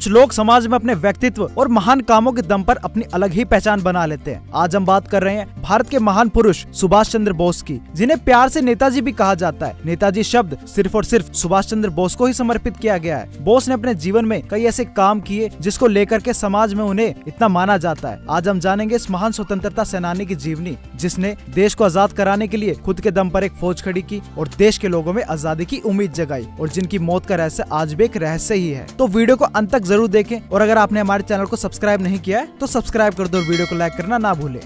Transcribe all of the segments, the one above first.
कुछ लोग समाज में अपने व्यक्तित्व और महान कामों के दम पर अपनी अलग ही पहचान बना लेते हैं। आज हम बात कर रहे हैं भारत के महान पुरुष सुभाष चंद्र बोस की, जिन्हें प्यार से नेताजी भी कहा जाता है। नेताजी शब्द सिर्फ और सिर्फ सुभाष चंद्र बोस को ही समर्पित किया गया है। बोस ने अपने जीवन में कई ऐसे काम किए जिसको लेकर के समाज में उन्हें इतना माना जाता है। आज हम जानेंगे इस महान स्वतंत्रता सेनानी की जीवनी, जिसने देश को आजाद कराने के लिए खुद के दम पर एक फौज खड़ी की और देश के लोगों में आजादी की उम्मीद जगाई, और जिनकी मौत का रहस्य आज भी एक रहस्य ही है। तो वीडियो को अंत तक जरूर देखें, और अगर आपने हमारे चैनल को सब्सक्राइब नहीं किया है तो सब्सक्राइब कर दो और वीडियो को लाइक करना ना भूलें।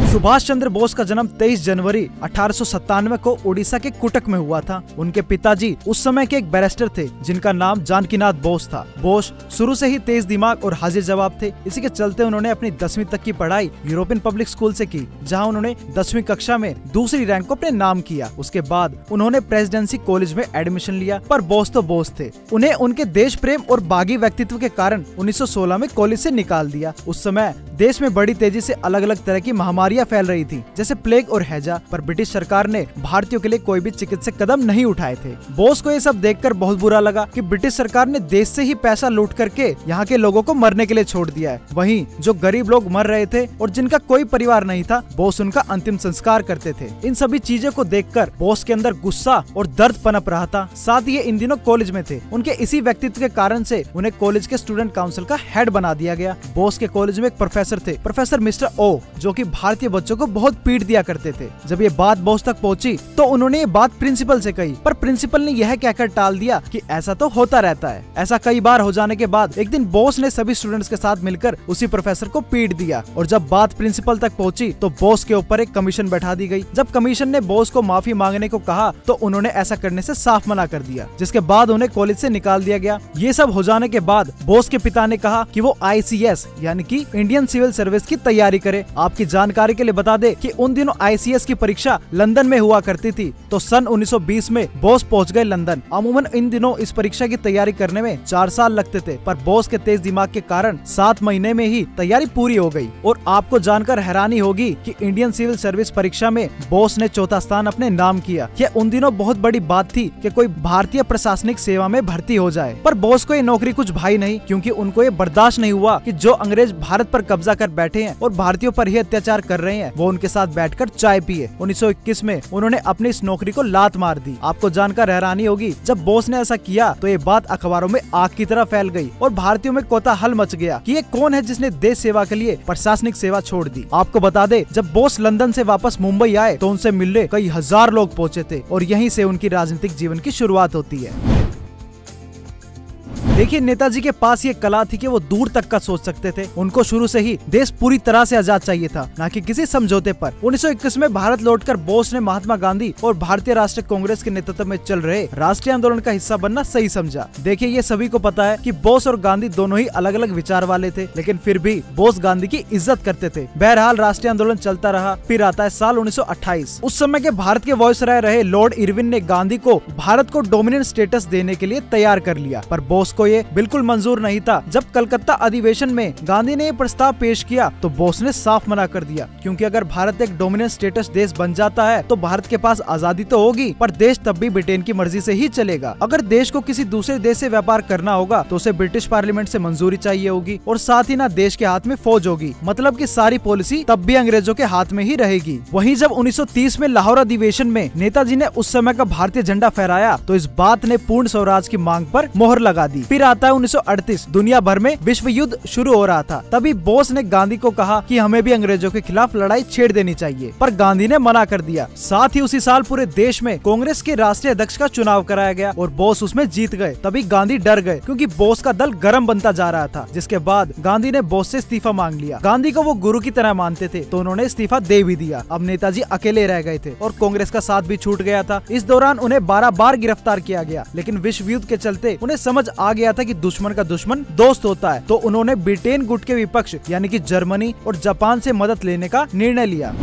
सुभाष चंद्र बोस का जन्म 23 जनवरी 1897 को उड़ीसा के कुटक में हुआ था। उनके पिताजी उस समय के एक बैरिस्टर थे जिनका नाम जानकीनाथ बोस था। बोस शुरू से ही तेज दिमाग और हाजिर जवाब थे। इसी के चलते उन्होंने अपनी 10वीं तक की पढ़ाई यूरोपियन पब्लिक स्कूल से की, जहां उन्होंने 10वीं कक्षा में दूसरी रैंक को अपने नाम किया। उसके बाद उन्होंने प्रेसिडेंसी कॉलेज में एडमिशन लिया, पर बोस तो बोस थे। उन्हें उनके देश प्रेम और बागी व्यक्तित्व के कारण 1916 में कॉलेज से निकाल दिया। उस समय देश में बड़ी तेजी से अलग अलग तरह की महामारियां फैल रही थी, जैसे प्लेग और हैजा, पर ब्रिटिश सरकार ने भारतीयों के लिए कोई भी चिकित्सक कदम नहीं उठाए थे। बोस को ये सब देखकर बहुत बुरा लगा कि ब्रिटिश सरकार ने देश से ही पैसा लूट करके यहाँ के लोगों को मरने के लिए छोड़ दिया है। वहीं जो गरीब लोग मर रहे थे और जिनका कोई परिवार नहीं था, बोस उनका अंतिम संस्कार करते थे। इन सभी चीजों को देखकर बोस के अंदर गुस्सा और दर्द पनप रहा था। साथ ही इन दिनों कॉलेज में थे। उनके इसी व्यक्तित्व के कारण से उन्हें कॉलेज के स्टूडेंट काउंसिल का हेड बना दिया गया। बोस के कॉलेज में एक प्रोफेसर थे, प्रोफेसर मिस्टर ओ, जो कि भारतीय बच्चों को बहुत पीट दिया करते थे। जब ये बात बोस तक पहुंची तो उन्होंने ये बात प्रिंसिपल से कही, पर प्रिंसिपल ने यह कहकर टाल दिया कि ऐसा तो होता रहता है। ऐसा कई बार हो जाने के बाद एक दिन बोस ने सभी स्टूडेंट्स के साथ मिलकर उसी प्रोफेसर को पीट दिया, और जब बात प्रिंसिपल तक पहुंची तो बोस के ऊपर एक कमीशन बैठा दी गई। जब कमीशन ने बोस को माफी मांगने को कहा तो उन्होंने ऐसा करने से साफ मना कर दिया, जिसके बाद उन्हें कॉलेज से निकाल दिया गया। ये सब हो जाने के बाद बोस के पिता ने कहा कि वो ICS यानी कि इंडियन सिविल सर्विस की तैयारी करे। आपकी जानकारी के लिए बता दे कि उन दिनों ICS की परीक्षा लंदन में हुआ करती थी, तो सन 1920 में बोस पहुंच गए लंदन। अमूमन इन दिनों इस परीक्षा की तैयारी करने में 4 साल लगते थे, पर बोस के तेज दिमाग के कारण 7 महीने में ही तैयारी पूरी हो गई। और आपको जानकर हैरानी होगी कि इंडियन सिविल सर्विस परीक्षा में बोस ने 4था स्थान अपने नाम किया। यह उन दिनों बहुत बड़ी बात थी कि कोई भारतीय प्रशासनिक सेवा में भर्ती हो जाए, पर बोस को ये नौकरी कुछ भाई नहीं, क्योंकि उनको ये बर्दाश्त नहीं हुआ कि जो अंग्रेज भारत पर कब्जा कर बैठे हैं और भारतीयों पर ही अत्याचार कर रहे हैं, वो उनके साथ बैठकर चाय पिए। 1921 में उन्होंने अपनी इस नौकरी को लात मार दी। आपको जानकर हैरानी होगी, जब बोस ने ऐसा किया तो ये बात अखबारों में आग की तरह फैल गई और भारतीयों में कोलाहल मच गया कि ये कौन है जिसने देश सेवा के लिए प्रशासनिक सेवा छोड़ दी। आपको बता दे, जब बोस लंदन से वापस मुंबई आए तो उनसे मिलने कई हजार लोग पहुँचे थे, और यहीं से उनकी राजनीतिक जीवन की शुरुआत होती है। देखिए, नेताजी के पास ये कला थी कि वो दूर तक का सोच सकते थे। उनको शुरू से ही देश पूरी तरह से आजाद चाहिए था, न कि किसी समझौते पर। 1921 में भारत लौटकर बोस ने महात्मा गांधी और भारतीय राष्ट्रीय कांग्रेस के नेतृत्व में चल रहे राष्ट्रीय आंदोलन का हिस्सा बनना सही समझा। देखिए, ये सभी को पता है कि बोस और गांधी दोनों ही अलग अलग विचार वाले थे, लेकिन फिर भी बोस गांधी की इज्जत करते थे। बहरहाल राष्ट्रीय आंदोलन चलता रहा। फिर आता है साल 1928। उस समय के भारत के वायसराय रहे लॉर्ड इरविन ने गांधी को भारत को डोमिनेंट स्टेटस देने के लिए तैयार कर लिया, पर बोस को ये बिल्कुल मंजूर नहीं था। जब कलकत्ता अधिवेशन में गांधी ने ये प्रस्ताव पेश किया तो बोस ने साफ मना कर दिया, क्योंकि अगर भारत एक डोमिनेंट स्टेटस देश बन जाता है तो भारत के पास आजादी तो होगी, पर देश तब भी ब्रिटेन की मर्जी से ही चलेगा। अगर देश को किसी दूसरे देश से व्यापार करना होगा तो उसे ब्रिटिश पार्लियामेंट से मंजूरी चाहिए होगी, और साथ ही ना देश के हाथ में फौज होगी। मतलब कि सारी पॉलिसी तब भी अंग्रेजों के हाथ में ही रहेगी। वहीं जब 1930 में लाहौर अधिवेशन में नेताजी ने उस समय का भारतीय झंडा फहराया तो इस बात ने पूर्ण स्वराज की मांग पर मोहर लगा दी। फिर आता है 1938। दुनिया भर में विश्व युद्ध शुरू हो रहा था। तभी बोस ने गांधी को कहा कि हमें भी अंग्रेजों के खिलाफ लड़ाई छेड़ देनी चाहिए, पर गांधी ने मना कर दिया। साथ ही उसी साल पूरे देश में कांग्रेस के राष्ट्रीय अध्यक्ष का चुनाव कराया गया और बोस उसमें जीत गए। तभी गांधी डर गए, क्योंकि बोस का दल गर्म बनता जा रहा था। जिसके बाद गांधी ने बोस से इस्तीफा मांग लिया। गांधी को वो गुरु की तरह मानते थे, तो उन्होंने इस्तीफा दे भी दिया। अब नेताजी अकेले रह गए थे और कांग्रेस का साथ भी छूट गया था। इस दौरान उन्हें 12 बार गिरफ्तार किया गया, लेकिन विश्व युद्ध के चलते उन्हें समझ आ गया था कि दुश्मन का दुश्मन दोस्त होता है, तो उन्होंने ब्रिटेन गुट के विपक्ष यानी कि जर्मनी और जापान से मदद लेने का निर्णय लिया।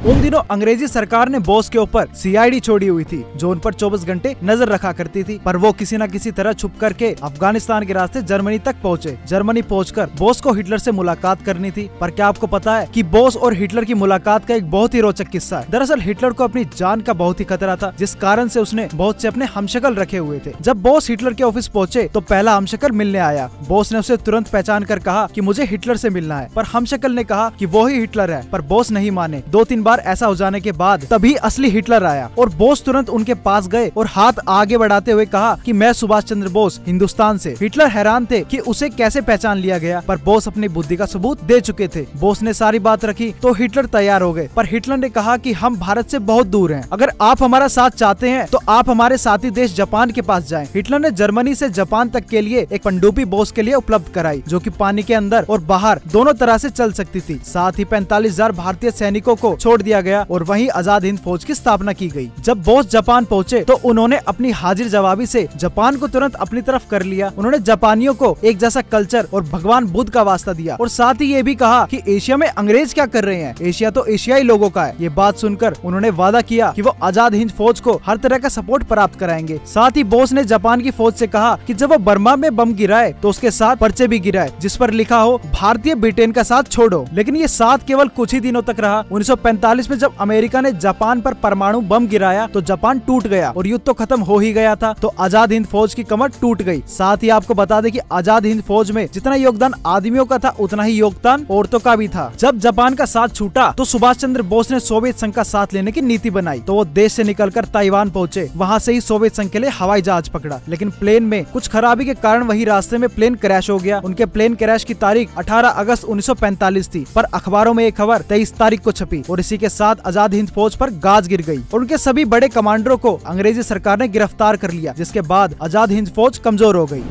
उन दिनों अंग्रेजी सरकार ने बोस के ऊपर CID छोड़ी हुई थी, जो उन पर 24 घंटे नजर रखा करती थी, पर वो किसी न किसी तरह छुप करके अफगानिस्तान के रास्ते जर्मनी तक पहुँचे। जर्मनी पहुंचकर बोस को हिटलर से मुलाकात करनी थी, पर क्या आपको पता है कि बोस और हिटलर की मुलाकात का एक बहुत ही रोचक किस्सा है। दरअसल हिटलर को अपनी जान का बहुत ही खतरा था, जिस कारण से उसने बहुत से अपने हमशक्ल रखे हुए थे। जब बोस हिटलर के ऑफिस पहुंचे तो पहला हमशक्ल मिलने आया। बोस ने उसे तुरंत पहचान कर कहा कि मुझे हिटलर से मिलना है, पर हमशक्ल ने कहा कि वो ही हिटलर है, पर बोस नहीं माने। 2-3 बार ऐसा हो जाने के बाद तभी असली हिटलर आया और बोस तुरंत उनके पास गए और हाथ आगे बढ़ाते हुए कहा कि मैं सुभाष चंद्र बोस, हिंदुस्तान से। हिटलर हैरान थे कि उसे कैसे पहचान लिया गया, पर बोस अपनी बुद्धि का सबूत दे चुके थे। बोस ने सारी बात रखी तो हिटलर तैयार हो गए, पर हिटलर ने कहा कि हम भारत से बहुत दूर हैं, अगर आप हमारा साथ चाहते हैं तो आप हमारे साथी देश जापान के पास जाएं। हिटलर ने जर्मनी से जापान तक के लिए एक पनडुब्बी बोस के लिए उपलब्ध कराई, जो कि पानी के अंदर और बाहर दोनों तरह से चल सकती थी। साथ ही 45,000 भारतीय सैनिकों को छोड़ दिया गया और वहीं आजाद हिंद फौज की स्थापना की गई। जब बोस जापान पहुंचे तो उन्होंने अपनी हाजिर जवाबी से जापान को तुरंत अपनी तरफ कर लिया। उन्होंने जापानियों को एक जैसा कल्चर और भगवान बुद्ध का वास्ता दिया और साथ ही ये भी कहा कि एशिया में अंग्रेज क्या कर रहे हैं, एशिया तो एशियाई लोगों का है। ये बात सुनकर उन्होंने वादा किया कि वो आजाद हिंद फौज को हर तरह का सपोर्ट प्राप्त कराएंगे। साथ ही बोस ने जापान की फौज से कहा कि जब वो बर्मा में बम गिराए तो उसके साथ पर्चे भी गिराए जिस पर लिखा हो भारतीय ब्रिटेन का साथ छोड़ो। लेकिन ये साथ केवल कुछ ही दिनों तक रहा। 1945 में जब अमेरिका ने जापान पर परमाणु बम गिराया तो जापान टूट गया और युद्ध तो खत्म हो ही गया था, तो आजाद हिंद फौज की कमर टूट गई। साथ ही आपको बता दें कि आजाद हिंद फौज में जितना योगदान आदमियों का था उतना ही योगदान औरतों का भी था। जब जापान का साथ छूटा तो सुभाष चंद्र बोस ने सोवियत संघ का साथ लेने की नीति बनाई, तो वो देश से निकलकर ताइवान पहुंचे। वहां से ही सोवियत संघ के लिए हवाई जहाज पकड़ा, लेकिन प्लेन में कुछ खराबी के कारण वही रास्ते में प्लेन क्रैश हो गया। उनके प्लेन क्रैश की तारीख 18 अगस्त 1945 थी, पर अखबारों में एक खबर 23 तारीख को छपी और इसी के साथ आजाद हिंद फौज पर गाज गिर गई और उनके सभी बड़े कमांडरों को अंग्रेजी सरकार ने गिरफ्तार कर लिया, जिसके बाद आजाद हिंद फौज कमजोर हो गई।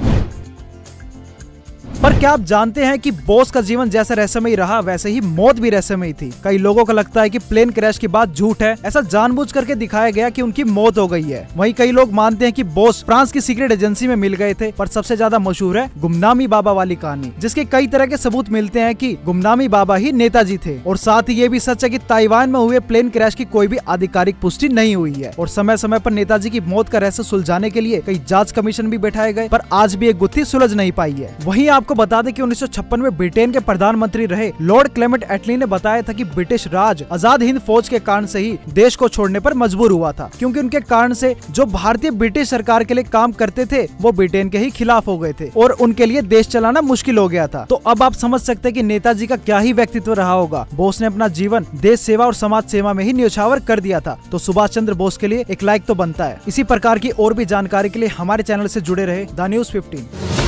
पर क्या आप जानते हैं कि बोस का जीवन जैसा रहस्यमयी रहा वैसे ही मौत भी रहस्यमयी थी। कई लोगों को लगता है कि प्लेन क्रैश की बात झूठ है, ऐसा जानबूझ करके दिखाया गया कि उनकी मौत हो गई है। वहीं कई लोग मानते हैं कि बोस फ्रांस की सीक्रेट एजेंसी में मिल गए थे, पर सबसे ज्यादा मशहूर है गुमनामी बाबा वाली कहानी, जिसके कई तरह के सबूत मिलते हैं कि गुमनामी बाबा ही नेताजी थे। और साथ ही ये भी सच है कि ताइवान में हुए प्लेन क्रैश की कोई भी आधिकारिक पुष्टि नहीं हुई है और समय समय पर नेताजी की मौत का रहस्य सुलझाने के लिए कई जांच कमीशन भी बैठाए गए, पर आज भी एक गुत्थी सुलझ नहीं पाई है। वहीं आपको बता दें कि 1956 में ब्रिटेन के प्रधानमंत्री रहे लॉर्ड क्लेमेंट एटली ने बताया था कि ब्रिटिश राज आजाद हिंद फौज के कारण से ही देश को छोड़ने पर मजबूर हुआ था, क्योंकि उनके कारण से जो भारतीय ब्रिटिश सरकार के लिए काम करते थे वो ब्रिटेन के ही खिलाफ हो गए थे और उनके लिए देश चलाना मुश्किल हो गया था। तो अब आप समझ सकते हैं कि नेताजी का क्या ही व्यक्तित्व रहा होगा। बोस ने अपना जीवन देश सेवा और समाज सेवा में ही न्यौछावर कर दिया था, तो सुभाष चंद्र बोस के लिए एक लाइक तो बनता है। इसी प्रकार की और भी जानकारी के लिए हमारे चैनल से जुड़े रहे द न्यूज़ 15।